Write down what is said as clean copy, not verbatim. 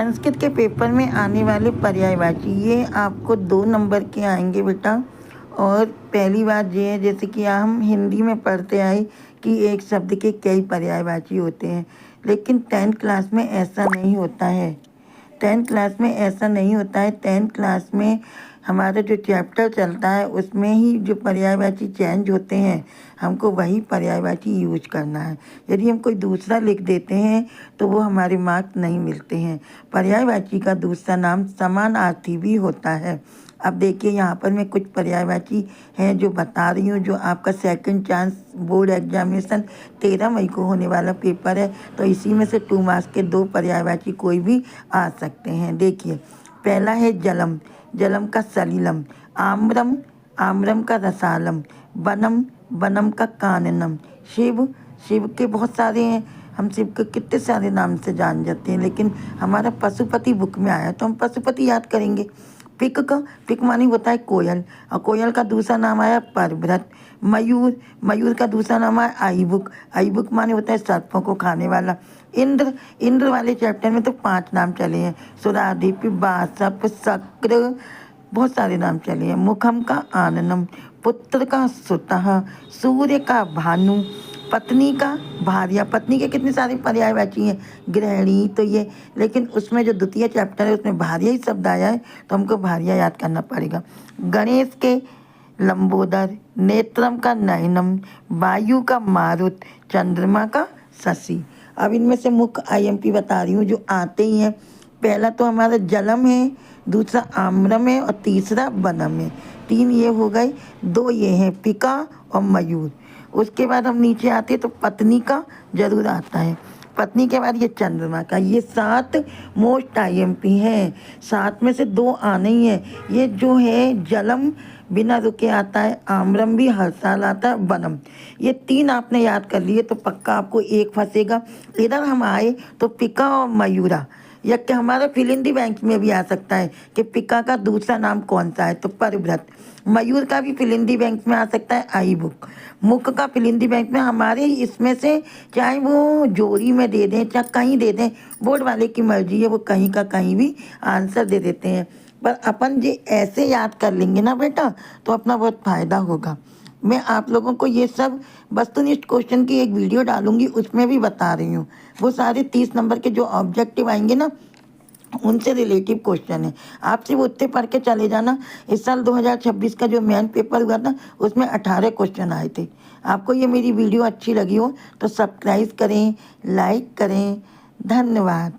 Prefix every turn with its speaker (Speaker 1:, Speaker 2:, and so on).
Speaker 1: संस्कृत के पेपर में आने वाले पर्यायवाची ये आपको 2 नंबर के आएंगे बेटा। और पहली बात ये है, जैसे कि हम हिंदी में पढ़ते आए कि एक शब्द के कई पर्यायवाची होते हैं, लेकिन 10th क्लास में ऐसा नहीं होता है। 10th क्लास में ऐसा नहीं होता है। 10th क्लास में हमारा जो चैप्टर चलता है उसमें ही जो पर्यायवाची चेंज होते हैं, हमको वही पर्यायवाची यूज करना है। यदि हम कोई दूसरा लिख देते हैं तो वो हमारे मार्क्स नहीं मिलते हैं। पर्यायवाची का दूसरा नाम समानार्थी भी होता है। अब देखिए यहाँ पर मैं कुछ पर्यायवाची हैं जो बता रही हूँ, जो आपका सेकंड चांस बोर्ड एग्जामिनेशन 13 मई को होने वाला पेपर है, तो इसी में से 2 मार्क्स के 2 पर्यायवाची कोई भी आ सकते हैं। देखिए, पहला है जलम, जलम का सलिलम, आम्रम, आम्रम का रसालम, बनम, बनम का काननम, शिव, शिव के बहुत सारे हैं, हम शिव के कितने सारे नाम से जान जाते हैं, लेकिन हमारा पशुपति बुक में आया तो हम पशुपति याद करेंगे। पिक का, पिक मानी होता है कोयल, और कोयल का दूसरा नाम आया परभ्रत। मयूर, मयूर का दूसरा नाम है आईबुक, आईबुक माने होता है सर्पों को खाने वाला। इंद्र, इंद्र वाले चैप्टर में तो 5 नाम चले हैं, सुराधिप, बासप, शक्र, बहुत सारे नाम चले हैं। मुखम का आननम, पुत्र का सुतः, सूर्य का भानु, पत्नी का भार्या, पत्नी के कितने सारे पर्यायवाची हैं, गृहिणी, तो ये, लेकिन उसमें जो द्वितीय चैप्टर है उसमें भार्या ही शब्द आया है, तो हमको भार्या याद करना पड़ेगा। गणेश के लंबोदर, नेत्रम का नयनम, वायु का मारुत, चंद्रमा का शशि। अब इनमें से मुख्य आईएमपी बता रही हूँ जो आते ही हैं। पहला तो हमारा जलम है, दूसरा आम्रम है और तीसरा बनम है। 3 ये हो गए, 2 ये हैं पिका और मयूर। उसके बाद हम नीचे आते तो पत्नी का जरूर आता है, पत्नी के बाद ये चंद्रमा का। ये 7 मोस्ट आईएमपी हैं, 7 में से 2 आने ही है। ये जो है जलम बिना रुके आता है, आम्रम भी हर साल आता है, बनम, ये 3 आपने याद कर लिए तो पक्का आपको एक फंसेगा। इधर हम आए तो पिका और मयूरा, या कि हमारा फिल इन द बैंक में भी आ सकता है कि पिका का दूसरा नाम कौन सा है, तो परिव्रत। मयूर का भी फिल इन द बैंक में आ सकता है, आई बुक। मुख का फिल इन द बैंक में हमारे इसमें से चाहे वो जोड़ी में दे दें चाहे कहीं दे दें, बोर्ड वाले की मर्जी है, वो कहीं का कहीं भी आंसर दे देते हैं। पर अपन जे ऐसे याद कर लेंगे ना बेटा तो अपना बहुत फ़ायदा होगा। मैं आप लोगों को ये सब वस्तुनिष्ठ क्वेश्चन की एक वीडियो डालूंगी, उसमें भी बता रही हूँ। वो सारे 30 नंबर के जो ऑब्जेक्टिव आएंगे ना उनसे रिलेटिव क्वेश्चन है, आप सिर्फ उत्ते पढ़ के चले जाना। इस साल 2026 का जो मेन पेपर हुआ था उसमें 18 क्वेश्चन आए थे। आपको ये मेरी वीडियो अच्छी लगी हो तो सब्सक्राइब करें, लाइक करें। धन्यवाद।